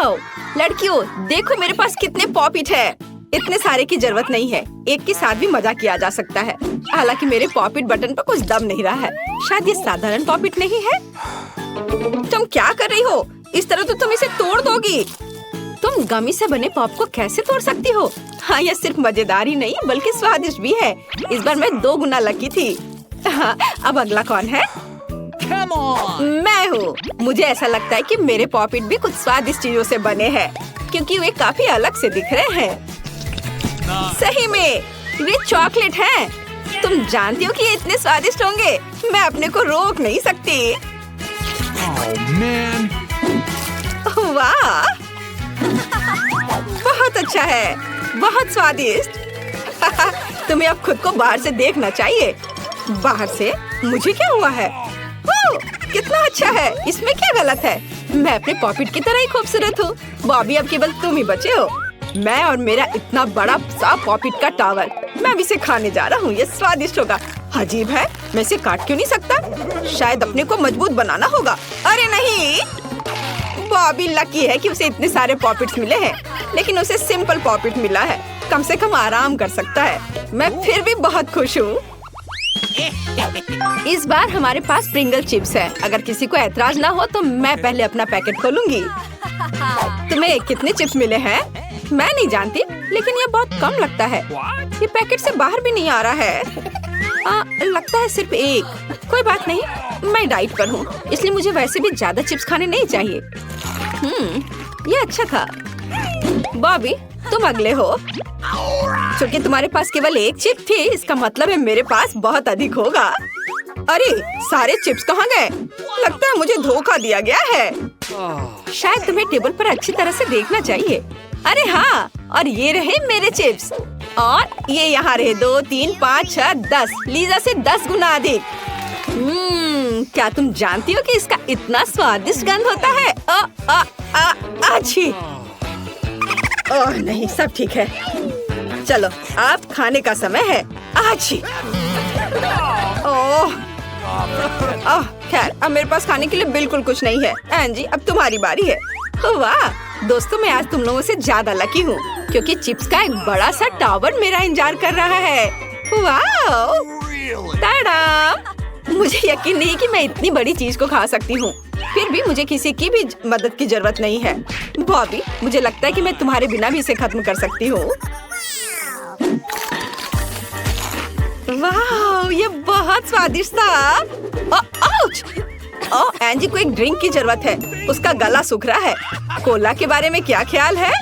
Wow लड़कियों, देखो मेरे पास कितने पॉपिट है। इतने सारे की जरूरत नहीं है, एक के साथ भी मजा किया जा सकता है। हालांकि मेरे पॉपिट बटन पर कुछ दम नहीं रहा है। शायद ये साधारण पॉपिट नहीं है। तुम क्या कर रही हो? इस तरह तो तुम इसे तोड़ दोगी। तुम गमी से बने पॉप को कैसे तोड़ सकती हो? हाँ, यह सिर्फ मजेदार ही नहीं बल्कि स्वादिष्ट भी है। इस बार मैं 2 गुना लकी थी। हाँ, अब अगला कौन है? मैं हूँ। मुझे ऐसा लगता है कि मेरे पॉपिट भी कुछ स्वादिष्ट चीजों से बने हैं, क्योंकि वे काफी अलग से दिख रहे हैं। सही में वे चॉकलेट हैं। तुम जानती हो कि ये इतने स्वादिष्ट होंगे, मैं अपने को रोक नहीं सकती। वाह, बहुत अच्छा है, बहुत स्वादिष्ट। तुम्हें अब खुद को बाहर से देखना चाहिए। बाहर से? मुझे क्या हुआ है? ओह, कितना अच्छा है। इसमें क्या गलत है? मैं अपने पॉपिट की तरह ही खूबसूरत हूँ। बॉबी, अब केवल तुम ही बचे हो। मैं और मेरा इतना बड़ा सा पॉपिट का टावर। मैं अब इसे खाने जा रहा हूँ। ये स्वादिष्ट होगा। अजीब है, मैं इसे काट क्यों नहीं सकता? शायद अपने को मजबूत बनाना होगा। अरे नहीं, बॉबी लकी है कि उसे इतने सारे पॉपिट्स मिले हैं, लेकिन उसे सिंपल पॉपिट मिला है। कम से कम आराम कर सकता है। मैं फिर भी बहुत खुश हूँ। इस बार हमारे पास प्रिंगल चिप्स है। अगर किसी को ऐतराज ना हो तो मैं पहले अपना पैकेट खोलूंगी। तुम्हें कितने चिप्स मिले हैं? मैं नहीं जानती, लेकिन ये बहुत कम लगता है। ये पैकेट से बाहर भी नहीं आ रहा है। लगता है सिर्फ एक। कोई बात नहीं, मैं डाइट पर हूँ, इसलिए मुझे वैसे भी ज्यादा चिप्स खाने नहीं चाहिए। ये अच्छा था। बॉबी, तुम अगले हो। क्योंकि तुम्हारे पास केवल एक चिप थी, इसका मतलब है मेरे पास बहुत अधिक होगा। अरे, सारे चिप्स कहाँ गए? लगता है मुझे धोखा दिया गया है। शायद तुम्हें टेबल पर अच्छी तरह से देखना चाहिए। अरे हाँ, और ये रहे मेरे चिप्स। और ये यहाँ रहे 2, 3, 5, 6, 10। लीजा से 10 गुना अधिक। क्या तुम जानती हो कि इसका इतना स्वादिष्ट गंध होता है? अच्छी। ओह नहीं, सब ठीक है। चलो, अब खाने का समय है। अच्छी। ओह, खैर, अब मेरे पास खाने के लिए बिल्कुल कुछ नहीं है। एंजी, अब तुम्हारी बारी है। वाह दोस्तों, मैं आज तुम लोगों से ज्यादा लकी हूँ, क्योंकि चिप्स का एक बड़ा सा टावर मेरा इंतजार कर रहा है। वाह, टाडा! मुझे यकीन नहीं कि मैं इतनी बड़ी चीज को खा सकती हूँ। फिर भी मुझे किसी की भी मदद की जरूरत नहीं है। बॉबी, मुझे लगता है कि मैं तुम्हारे बिना भी इसे खत्म कर सकती हूँ। वाह, ये बहुत स्वादिष्ट था। आउच! एंजी को एक ड्रिंक की जरूरत है। उसका गला सूख रहा है। कोला के बारे में क्या ख्याल है?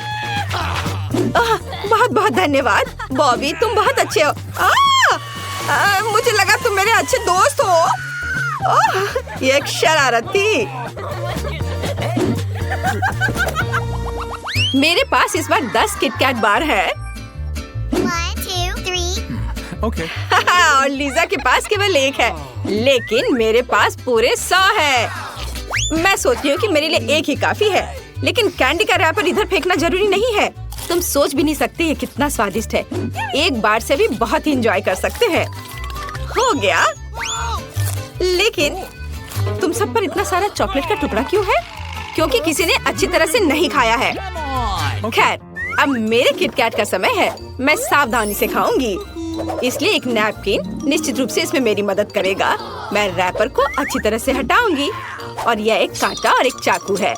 बहुत बहुत धन्यवाद बॉबी, तुम बहुत अच्छे हो। मुझे लगा तुम मेरे अच्छे दोस्त हो। ये एक शरारत थी। मेरे पास इस बार 10 किटकैट बार है। 1, 2, 3. Okay. और लीजा के पास केवल 1 है, लेकिन मेरे पास पूरे 100 है। मैं सोचती हूँ कि मेरे लिए 1 ही काफी है, लेकिन कैंडी का रैपर इधर फेंकना जरूरी नहीं है। तुम सोच भी नहीं सकते ये कितना स्वादिष्ट है। एक बार से भी बहुत ही एंजॉय कर सकते हैं। हो गया। लेकिन तुम सब पर इतना सारा चॉकलेट का टुकड़ा क्यों है? क्योंकि किसी ने अच्छी तरह से नहीं खाया है। खैर, अब मेरे किटकैट का समय है। मैं सावधानी से खाऊंगी, इसलिए एक नैपकिन निश्चित रूप से इसमें मेरी मदद करेगा। मैं रैपर को अच्छी तरह से हटाऊंगी, और यह एक कांटा और एक चाकू है।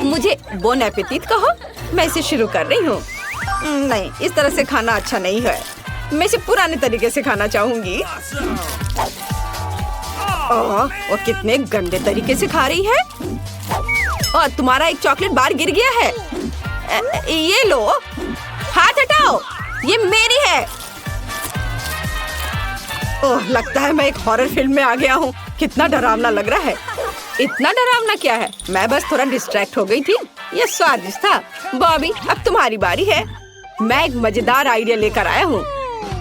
मुझे बोन एपेटिट कहो। मैं इसे शुरू कर रही हूँ। नहीं, इस तरह से खाना अच्छा नहीं है। मैं इसे पुराने तरीके से खाना चाहूंगी। और कितने गंदे तरीके से खा रही है। और तुम्हारा एक चॉकलेट बार गिर गया है। ये लो, हाथ हटाओ, ये मेरी है। ओह, लगता है मैं एक हॉरर फिल्म में आ गया हूँ। कितना डरावना लग रहा है। इतना डरावना क्या है, मैं बस थोड़ा डिस्ट्रैक्ट हो गई थी। ये स्वादिष्ट था। बॉबी, अब तुम्हारी बारी है। मैं एक मजेदार आइडिया लेकर आया हूँ।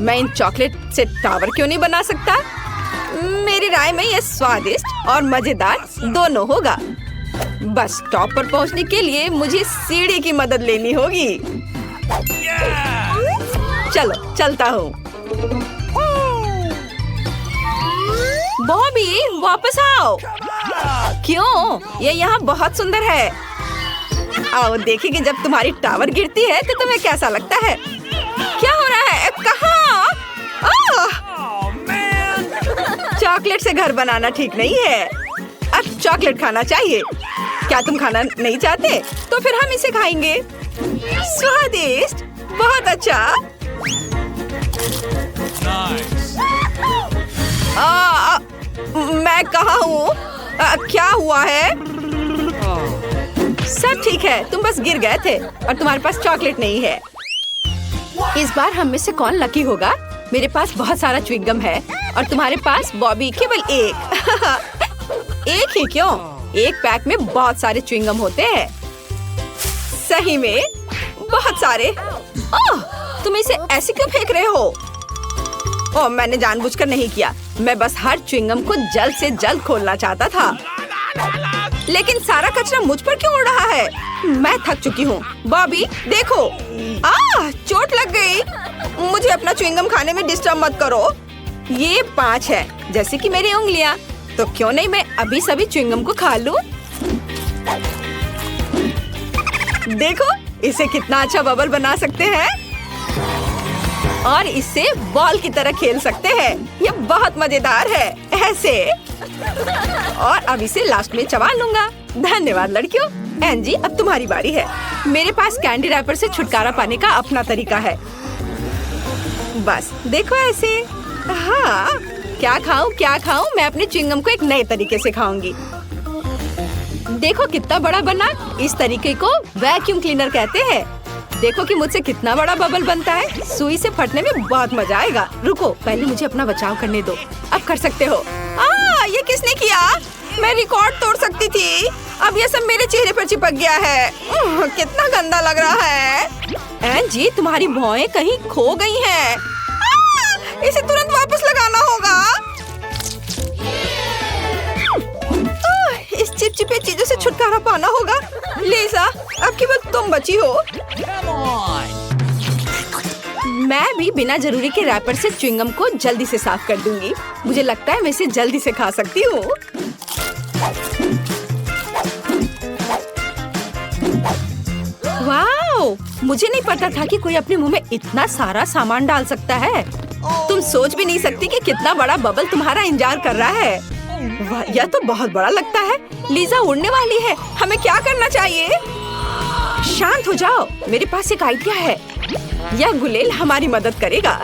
मैं इन चॉकलेट से टावर क्यों नहीं बना सकता? मेरी राय में ये स्वादिष्ट और मजेदार दोनों होगा। बस टॉप पर पहुँचने के लिए मुझे सीढ़ी की मदद लेनी होगी। चलो, चलता हूँ। बॉबी, वापस आओ। क्यों? ये यहाँ बहुत सुंदर है। आओ देखेंगे जब तुम्हारी टावर गिरती है तो तुम्हें कैसा लगता है। क्या हो रहा है? कहाँ? चॉकलेट से घर बनाना ठीक नहीं है। अब चॉकलेट खाना चाहिए। क्या तुम खाना नहीं चाहते? तो फिर हम इसे खाएंगे। स्वादिष्ट, बहुत अच्छा। मैं कहाँ हूँ? क्या हुआ है? सब ठीक है, तुम बस गिर गए थे और तुम्हारे पास चॉकलेट नहीं है। इस बार हम में से कौन लकी होगा? मेरे पास बहुत सारा च्युइंगम है और तुम्हारे पास बॉबी केवल एक। एक ही क्यों? एक पैक में बहुत सारे च्युइंगम होते हैं। सही में बहुत सारे। ओह, तुम इसे ऐसे क्यों फेंक रहे हो? ओह, मैंने जानबूझकर नहीं किया। मैं बस हर च्युइंगम को जल्द से जल्द खोलना चाहता था। लेकिन सारा कचरा मुझ पर क्यों उड़ रहा है? मैं थक चुकी हूँ। बॉबी देखो, चोट लग गई। मुझे अपना च्युइंगम खाने में डिस्टर्ब मत करो। ये 5 है, जैसे कि मेरी उंगलियाँ। तो क्यों नहीं मैं अभी सभी च्युइंगम को खा लूं? देखो, इसे कितना अच्छा बबल बना सकते हैं और इससे बॉल की तरह खेल सकते हैं। ये बहुत मजेदार है। ऐसे और अब इसे लास्ट में चबा लूंगा। धन्यवाद लड़कियों। एंजी, अब तुम्हारी बारी है। मेरे पास कैंडी रैपर से छुटकारा पाने का अपना तरीका है। बस देखो ऐसे। हाँ, क्या खाऊं? मैं अपने च्युइंगम को एक नए तरीके से खाऊंगी। देखो कितना बड़ा बना। इस तरीके को वैक्यूम क्लीनर कहते हैं। देखो कि मुझसे कितना बड़ा बबल बनता है। सुई से फटने में बहुत मजा आएगा। रुको, पहले मुझे अपना बचाव करने दो। अब कर सकते हो। ये किसने किया? मैं रिकॉर्ड तोड़ सकती थी। अब ये सब मेरे चेहरे पर चिपक गया है। कितना गंदा लग रहा है। एंजी, तुम्हारी भौएं कहीं खो गई हैं। इसे तुरंत वापस लगाना होगा। इस चिपचिपे चीजों से छुटकारा पाना होगा। लीज़ा, अब की बात तुम बची हो। मैं भी बिना जरूरी के रैपर से च्युइंगम को जल्दी से साफ कर दूंगी। मुझे लगता है मैं इसे जल्दी से खा सकती हूँ। वाओ! मुझे नहीं पता था कि कोई अपने मुंह में इतना सारा सामान डाल सकता है। तुम सोच भी नहीं सकती कि कितना बड़ा बबल तुम्हारा इंतजार कर रहा है। वाह, यह तो बहुत बड़ा लगता है। लीज़ा उड़ने वाली है। हमें क्या करना चाहिए? शांत हो जाओ, मेरे पास एक आइडिया है। यह गुलेल हमारी मदद करेगा।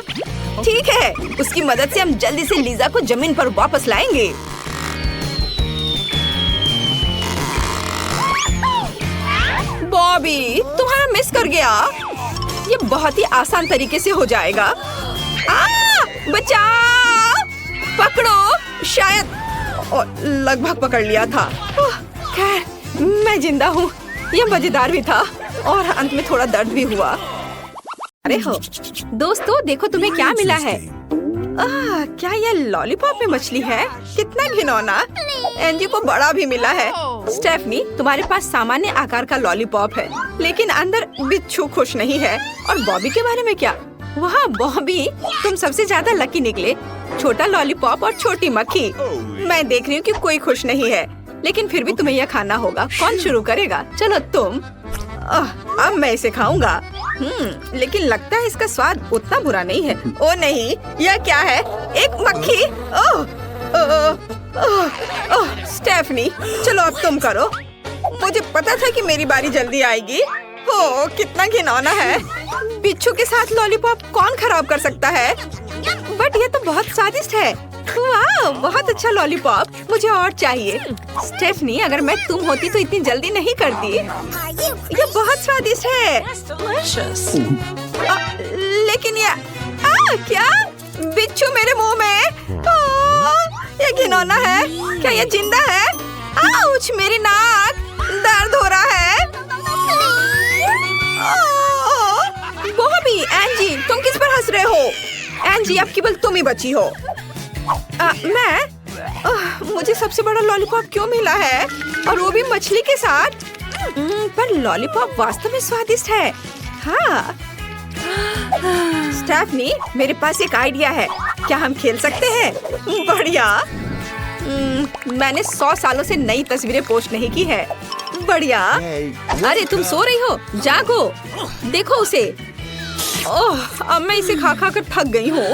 ठीक है, उसकी मदद से हम जल्दी से लीज़ा को जमीन पर वापस लाएंगे। बॉबी, तुम्हारा मिस कर गया। ये बहुत ही आसान तरीके से हो जाएगा। बचाओ! पकड़ो। शायद लगभग पकड़ लिया था। खैर, मैं जिंदा हूँ। ये मजेदार भी था और अंत में थोड़ा दर्द भी हुआ। अरे हो दोस्तों, देखो तुम्हें क्या मिला है। क्या यह लॉलीपॉप में मछली है? कितना घिनौना। एंजी को बड़ा भी मिला है। स्टेफनी, तुम्हारे पास सामान्य आकार का लॉलीपॉप है, लेकिन अंदर बिच्छू खुश नहीं है। और बॉबी के बारे में क्या? वाह बॉबी, तुम सबसे ज्यादा लकी निकले। छोटा लॉलीपॉप और छोटी मक्खी। मैं देख रही हूँ कि कोई खुश नहीं है, लेकिन फिर भी तुम्हें यह खाना होगा। कौन शुरू करेगा? चलो तुम। अब मैं इसे खाऊंगा। लेकिन लगता है इसका स्वाद उतना बुरा नहीं है। ओ नहीं, यह क्या है? एक मक्खी। स्टेफनी, चलो अब तुम करो। मुझे पता था कि मेरी बारी जल्दी आएगी। ओह, कितना घिनौना है। बिच्छू के साथ लॉलीपॉप कौन खराब कर सकता है? बट ये तो बहुत स्वादिष्ट है। वाह, बहुत अच्छा लॉलीपॉप। मुझे और चाहिए। स्टेफनी, अगर मैं तुम होती तो इतनी जल्दी नहीं करती। ये बहुत स्वादिष्ट है। लेकिन ये क्या? बिच्छू मेरे मुंह में। ये घिनौना है। क्या ये जिंदा है? आउच, मेरी नाक। दर्द हो रहा है। बॉबी, एंजी, तुम किस पर हंस रहे हो? एंजी, अब केवल तुम ही बची हो। मुझे सबसे बड़ा लॉलीपॉप क्यों मिला है? और वो भी मछली के साथ। पर लॉलीपॉप वास्तव में स्वादिष्ट है। हाँ। स्टेफनी, मेरे पास एक आइडिया है। क्या हम खेल सकते हैं? बढ़िया। मैंने 100 सालों से नई तस्वीरें पोस्ट नहीं की है। बढ़िया। अरे तुम सो रही हो, जागो, देखो उसे। ओह, अब मैं इसे खा खा कर थक गई हूँ।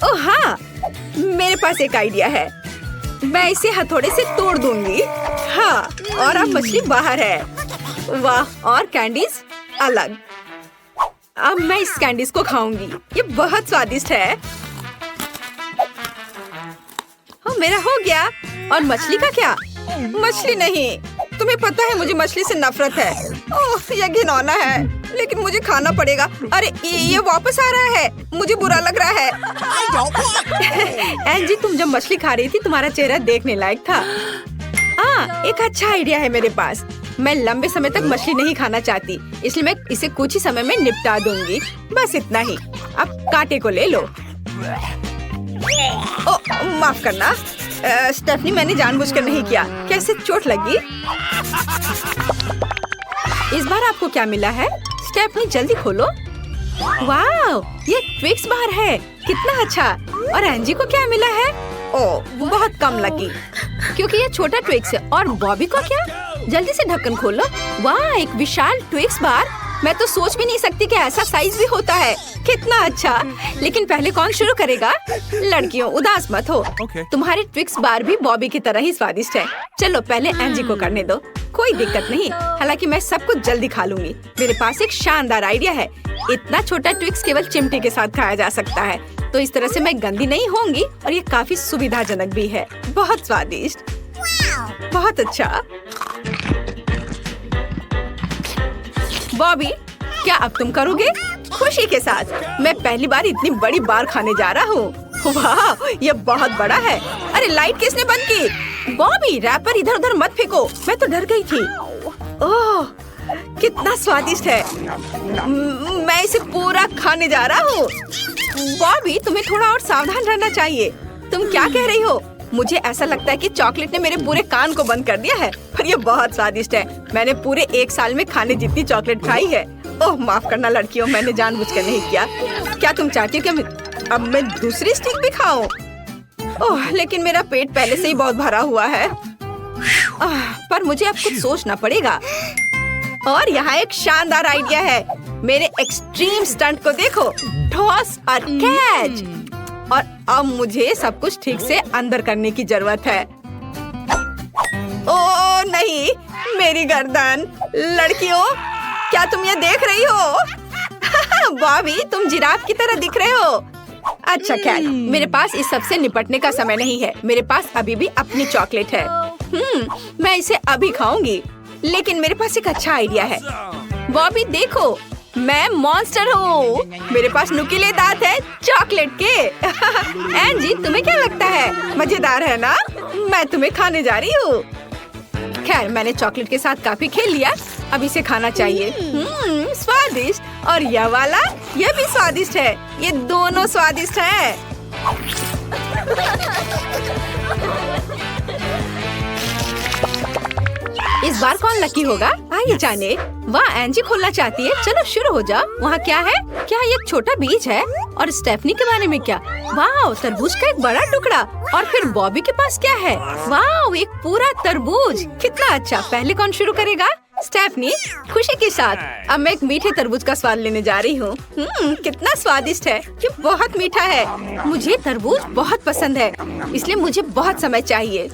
ओह हाँ, मेरे पास एक आइडिया है। मैं इसे हथौड़े से तोड़ दूंगी। हाँ, और अब मछली बाहर है। वाह, और कैंडीज अलग। अब मैं इस कैंडीज को खाऊंगी, ये बहुत स्वादिष्ट है। मेरा हो गया। और मछली का क्या? मछली नहीं, तुम्हें पता है मुझे मछली से नफरत है। ओह, यह घिनौना है, लेकिन मुझे खाना पड़ेगा। अरे ये वापस आ रहा है, मुझे बुरा लग रहा है। एंजी, तुम जब मछली खा रही थी तुम्हारा चेहरा देखने लायक था। एक अच्छा आइडिया है मेरे पास। मैं लंबे समय तक मछली नहीं खाना चाहती, इसलिए मैं इसे कुछ ही समय में निपटा दूंगी। बस इतना ही। अब कांटे को ले लो। ओह, माफ करना स्टेफनी, मैंने जानबूझकर नहीं किया। कैसे चोट लगी? इस बार आपको क्या मिला है? स्टेफनी जल्दी खोलो। वाह, ये ट्विक्स बार है, कितना अच्छा। और एंजी को क्या मिला है? ओह, बहुत कम लगी, क्योंकि ये छोटा ट्विक्स है। और बॉबी को क्या? जल्दी से ढक्कन खोलो। वाह, एक विशाल ट्विक्स बार। मैं तो सोच भी नहीं सकती कि ऐसा साइज भी होता है। कितना अच्छा। लेकिन पहले कौन शुरू करेगा? लड़कियों, उदास मत हो। तुम्हारे ट्विक्स बार भी बॉबी की तरह ही स्वादिष्ट है। चलो पहले एंजी को करने दो, कोई दिक्कत नहीं। हालांकि मैं सब कुछ जल्दी खा लूंगी। मेरे पास एक शानदार आइडिया है। इतना छोटा ट्विक्स केवल चिमटे के साथ खाया जा सकता है, तो इस तरह से मैं गंदी नहीं होंगी और ये काफी सुविधाजनक भी है। बहुत स्वादिष्ट, बहुत अच्छा। बॉबी, क्या अब तुम करोगे? खुशी के साथ। मैं पहली बार इतनी बड़ी बार खाने जा रहा हूँ। वाह, ये बहुत बड़ा है। अरे लाइट किसने बंद की? बॉबी, रैपर इधर उधर मत फेंको, मैं तो डर गई थी। ओह, कितना स्वादिष्ट है। मैं इसे पूरा खाने जा रहा हूँ। बॉबी, तुम्हें थोड़ा और सावधान रहना चाहिए। तुम क्या कह रही हो? मुझे ऐसा लगता है कि चॉकलेट ने मेरे पूरे कान को बंद कर दिया है, पर ये बहुत स्वादिष्ट है। मैंने पूरे 1 साल में खाने जितनी चॉकलेट खाई है। ओह, माफ करना लड़कियों, मैंने जानबूझकर नहीं किया। क्या तुम चाहती हो कि अब मैं दूसरी स्टिक भी खाऊं? ओह, लेकिन मेरा पेट पहले से ही बहुत भरा हुआ है। पर मुझे अब कुछ सोचना पड़ेगा। और यहाँ एक शानदार आइडिया है। मेरे एक्सट्रीम स्टंट को देखो, टॉस और कैच। और अब मुझे सब कुछ ठीक से अंदर करने की जरूरत है। ओह नहीं, मेरी गर्दन। लड़कियों, क्या तुम ये देख रही हो? बॉबी, तुम जिराफ की तरह दिख रहे हो। अच्छा खैर, मेरे पास इस सब से निपटने का समय नहीं है। मेरे पास अभी भी अपनी चॉकलेट है। मैं इसे अभी खाऊंगी। लेकिन मेरे पास एक अच्छा आइडिया है। बॉबी देखो, मैं मॉन्स्टर हूँ। मेरे पास नुकीले दांत हैं चॉकलेट के। एंजी, तुम्हें क्या लगता है? मजेदार है ना? मैं तुम्हें खाने जा रही हूँ। खैर, मैंने चॉकलेट के साथ काफी खेल लिया, अब इसे खाना चाहिए। स्वादिष्ट। और यह वाला, यह भी स्वादिष्ट है। ये दोनों स्वादिष्ट है। इस बार कौन लकी होगा? आइए जाने। वाह, एंजी खोलना चाहती है। चलो शुरू हो जाओ। वहाँ क्या है? क्या ये छोटा बीज है? और स्टेफनी के बारे में क्या? वाह, तरबूज का एक बड़ा टुकड़ा। और फिर बॉबी के पास क्या है? वाह, एक पूरा तरबूज। कितना अच्छा। पहले कौन शुरू करेगा? स्टेफनी, खुशी के साथ। अब मैं एक मीठे तरबूज का स्वाद लेने जा रही हूँ। कितना स्वादिष्ट है। ये बहुत मीठा है। मुझे तरबूज बहुत पसंद है, इसलिए मुझे बहुत समय चाहिए।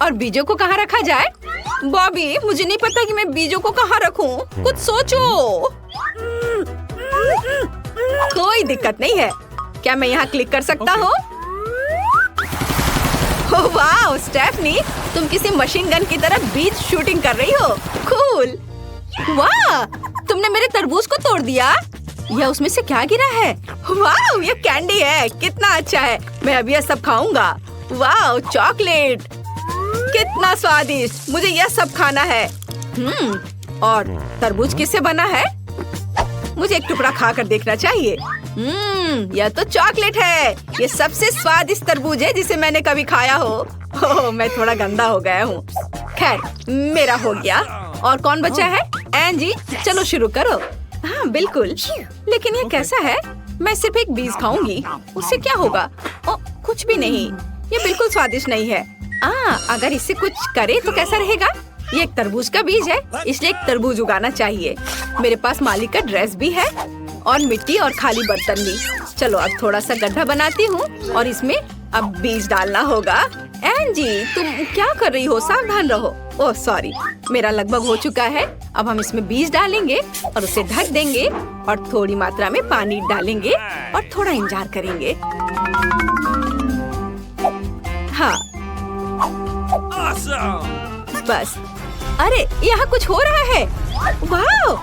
और बीजों को कहाँ रखा जाए? बॉबी, मुझे नहीं पता कि मैं बीजों को कहाँ रखूं। कुछ सोचो। कोई दिक्कत नहीं है। क्या मैं यहाँ क्लिक कर सकता हूँ? वाह स्टेफनी, तुम किसी मशीन गन की तरह बीज शूटिंग कर रही हो। कूल। वाह, तुमने मेरे तरबूज को तोड़ दिया। यह उसमें से क्या गिरा है? वाह, ये कैंडी है। कितना अच्छा है। मैं अभी यह सब खाऊंगा। वाह, चॉकलेट, कितना स्वादिष्ट। मुझे यह सब खाना है। और तरबूज किससे बना है? मुझे एक टुकड़ा खाकर देखना चाहिए। यह तो चॉकलेट है। ये सबसे स्वादिष्ट तरबूज है जिसे मैंने कभी खाया हो। ओह, मैं थोड़ा गंदा हो गया हूँ। खैर, मेरा हो गया। और कौन बचा है? एंजी, चलो शुरू करो। हाँ बिल्कुल। लेकिन ये कैसा है? मैं सिर्फ एक बीज खाऊंगी, उससे क्या होगा? ओ, कुछ भी नहीं। ये बिल्कुल स्वादिष्ट नहीं है। अगर इससे कुछ करे तो कैसा रहेगा? ये एक तरबूज का बीज है, इसलिए एक तरबूज उगाना चाहिए। मेरे पास माली का ड्रेस भी है और मिट्टी और खाली बर्तन भी। चलो अब थोड़ा सा गड्ढा बनाती हूँ और इसमें अब बीज डालना होगा। एंजी, तुम क्या कर रही हो? सावधान रहो। ओह सॉरी, मेरा लगभग हो चुका है। अब हम इसमें बीज डालेंगे और उसे ढक देंगे और थोड़ी मात्रा में पानी डालेंगे और थोड़ा इंतजार करेंगे। हाँ बस। अरे यहाँ कुछ हो रहा है। वाह,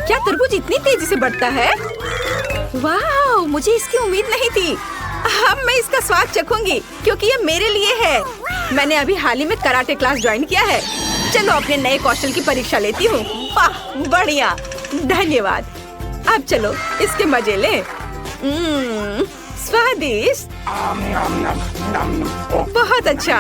क्या तरबूज इतनी तेजी से बढ़ता है? वाह, मुझे इसकी उम्मीद नहीं थी। अब मैं इसका स्वाद चखूंगी क्योंकि ये मेरे लिए है। मैंने अभी हाल ही में कराटे क्लास ज्वाइन किया है। चलो अपने नए कौशल की परीक्षा लेती हूँ। वाह बढ़िया, धन्यवाद। अब चलो इसके मजे लें। स्वादिष्ट, बहुत अच्छा।